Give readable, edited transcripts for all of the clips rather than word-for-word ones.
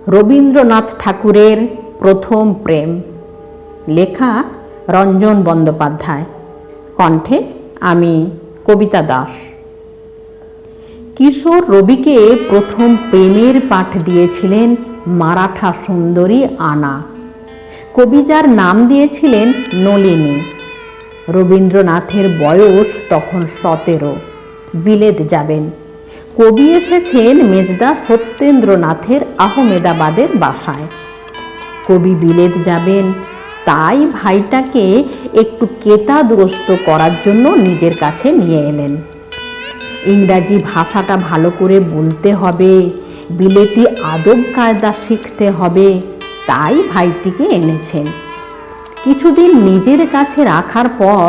রবীন্দ্রনাথ ঠাকুরের প্রথম প্রেম, লেখা রঞ্জন বন্দ্যোপাধ্যায়, কণ্ঠে আমি কবিতা দাস। কিশোর রবিকে প্রথম প্রেমের পাঠ দিয়েছিলেন মারাঠা সুন্দরী আনা। কবি যার নাম দিয়েছিলেন নলিনী। রবীন্দ্রনাথের বয়স তখন 17, বিলেত যাবেন। কবি এসেছেন মেজদা সত্যেন্দ্রনাথের আহমেদাবাদের বাসায়। কবি বিলেত যাবেন, তাই ভাইটাকে একটু কেতাদুরস্ত করার জন্য নিজের কাছে নিয়ে এলেন। ইংরাজি ভাষাটা ভালো করে বলতে হবে, বিলেতি আদব কায়দা শিখতে হবে, তাই ভাইটিকে এনেছেন। কিছুদিন নিজের কাছে রাখার পর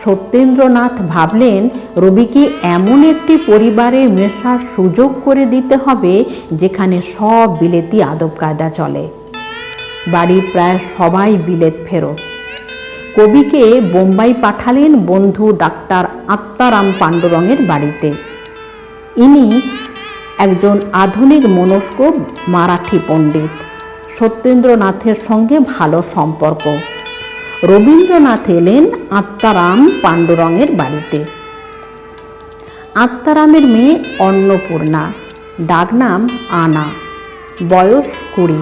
সত্যেন্দ্রনাথ ভাবলেন রবিকে এমন একটি পরিবারে মেশার সুযোগ করে দিতে হবে যেখানে সব বিলেতি আদব কায়দা চলে। বাড়ির প্রায় সবাই বিলেত ফেরত। কবিকে বোম্বাই পাঠালেন বন্ধু ডাক্তার আত্মারাম পাণ্ডুরঙের বাড়িতে। ইনি একজন আধুনিক মনস্ক মারাঠি পণ্ডিত। সত্যেন্দ্রনাথের সঙ্গে ভালো সম্পর্ক। রবীন্দ্রনাথ এলেন আত্মারাম পাণ্ডুরঙের বাড়িতে। আত্মারামের মেয়ে অন্নপূর্ণা, ডাকনাম আনা, বয়স 20।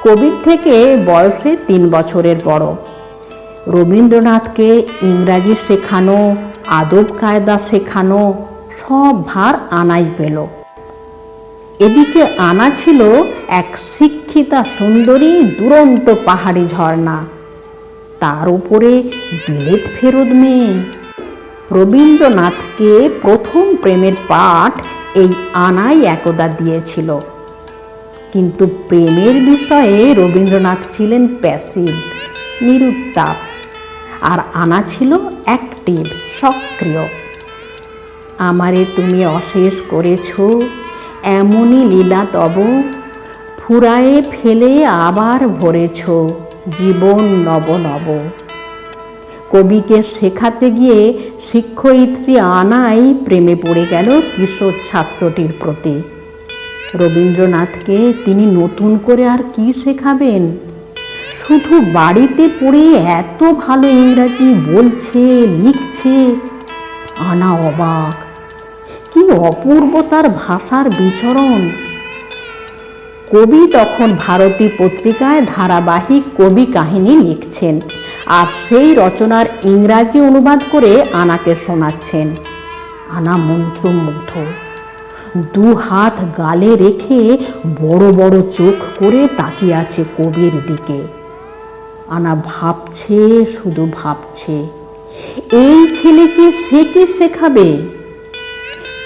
কবির থেকে বয়সে 3 বছরের বড়। রবীন্দ্রনাথকে ইংরাজি শেখানো, আদব কায়দা শেখানো সব ভার আনাই পেল। এদিকে আনা ছিল এক শিক্ষিতা সুন্দরী দুরন্ত পাহাড়ি ঝর্ণা, তার উপরে বিলেত ফেরত মেয়ে। রবীন্দ্রনাথকে প্রথম প্রেমের পাঠ এই আনাই একদা দিয়েছিল। কিন্তু প্রেমের বিষয়ে রবীন্দ্রনাথ ছিলেন প্যাসিভ, নিরুত্তাপ, আর আনা ছিল অ্যাক্টিভ, সক্রিয়। আমারে তুমি অশেষ করেছ, এমনই লীলা তব, ফুরায়ে ফেলে আবার ভরেছ জীবন নব নব। কবিকে শেখাতে গিয়ে শিক্ষয়িত্রী আনাই প্রেমে পড়ে গেল কিশোর ছাত্রটির প্রতি। রবীন্দ্রনাথকে তিনি নতুন করে আর কি শেখাবেন? শুধু বাড়িতে পড়ে এত ভালো ইংরাজি বলছে, লিখছে। আনা অবাক, কি অপূর্ব তার ভাষার বিচরণ। কবি তখন ভারতী পত্রিকায় ধারাবাহিক কবি কাহিনী লিখছেন, আর সেই রচনার ইংরাজি অনুবাদ করে আনাকে শোনাচ্ছেন। আনা মন্ত্রমুগ্ধ, 2 হাত গালে রেখে বড় বড় চোখ করে তাকিয়ে আছে কবির দিকে। আনা ভাবছে, শুধু ভাবছে, এই ছেলেকে সে কি শেখাবে?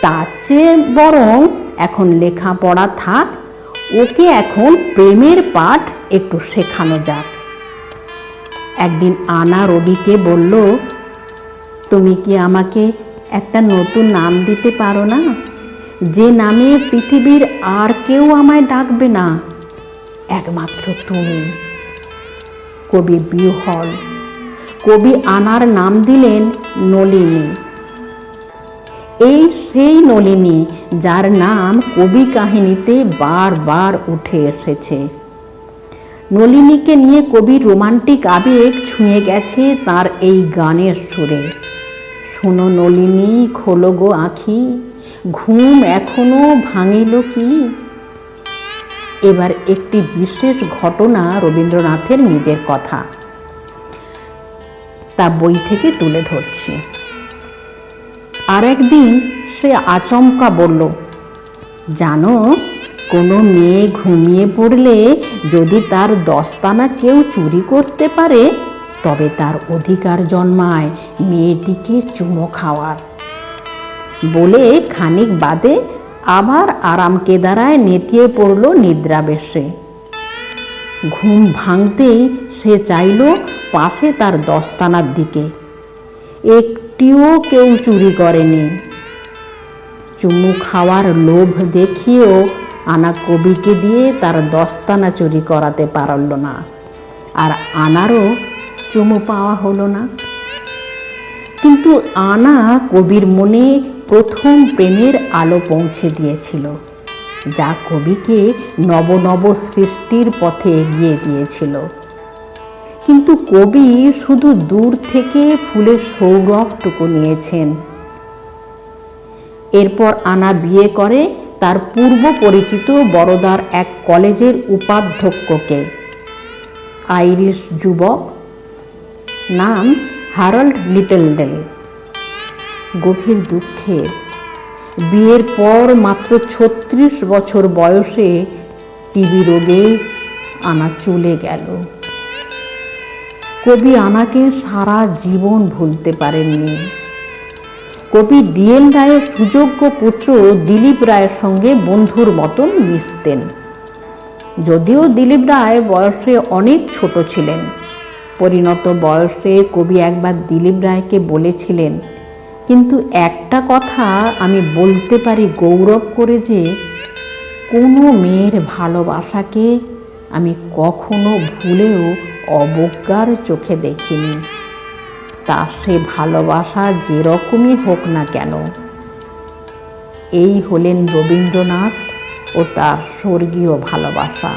তার চেয়ে বরং এখন লেখাপড়া থাক, ওকে এখন প্রেমের পাঠ একটু শেখানো যাক। একদিন আনা রবিকে বলল, তুমি কি আমাকে একটা নতুন নাম দিতে পারো না, যে নামে পৃথিবীর আর কেউ আমায় ডাকবে না, একমাত্র তুমি? কবি বিহ্বল। কবি আনার নাম দিলেন নলিনী। এই সেই নলিনী যার নাম কবি কাহিনীতে বারবার উঠে এসেছে। নলিনীকে নিয়ে কবির রোমান্টিক আবেগ ছুঁয়ে গেছে তার এই গানের সুরে। শোনো নলিনী, খোলো গো আঁখি, ঘুম এখনো ভাঙিল কি? এবার একটি বিশেষ ঘটনা রবীন্দ্রনাথের নিজের কথা, তা বই থেকে তুলে ধরছি। আর একদিন সে আচমকা বলল, জানো, কোনো মেয়ে ঘুমিয়ে পড়লে যদি তার দস্তানা কেউ চুরি করতে পারে, তবে তার অধিকার জন্মায় মেয়েটিকে চুমো খাওয়ার। বলে খানিক বাদে আবার আরাম কেদারায় নেতিয়ে পড়ল নিদ্রাবেশে। ঘুম ভাঙতেই সে চাইল পাশে তার দস্তানার দিকে। একটিও কেউ চুরি করেনি। চুমু খাওয়ার লোভ দেখিয়েও আনা কবিকে দিয়ে তার দস্তানা চুরি করাতে পারল না, আর আনারও চুমু পাওয়া হলো না। কিন্তু আনা কবির মনে প্রথম প্রেমের আলো পৌঁছে দিয়েছিল। যা কবিকে নব নব সৃষ্টির পথে এগিয়ে দিয়েছিল। কিন্তু কবি শুধু দূর থেকে ফুলের সৌরভটুকু নিয়েছেন। এরপর আনা বিয়ে করে তার পূর্ব পরিচিত বরোদার এক কলেজের উপাধ্যক্ষকে, আইরিশ যুবক, নাম হ্যারল্ড লিটলডেল। গভীর দুঃখের, বিয়ের পর মাত্র 36 বছর বয়সে টিবি রোগে আনা চলে গেল। কবি আনাকে সারা জীবন ভুলতে পারেননি। কবি ডিএন রায়ের সুযোগ্য পুত্র দিলীপ রায়ের সঙ্গে বন্ধুর মতন মিশতেন। যদিও দিলীপ রায় বয়সে অনেক ছোট ছিলেন, পরিণত বয়সে কবি একবার দিলীপ রায়কে বলেছিলেন, কিন্তু একটা কথা আমি বলতে পারি গৌরব করে যে কোনো মেয়ের ভালোবাসাকে আমি কখনো ভুলেও অবজ্ঞার চোখে দেখিনি, তা সে ভালোবাসা যেরকমই হোক না কেন। এই হলেন রবীন্দ্রনাথ ও তার স্বর্গীয় ভালোবাসা।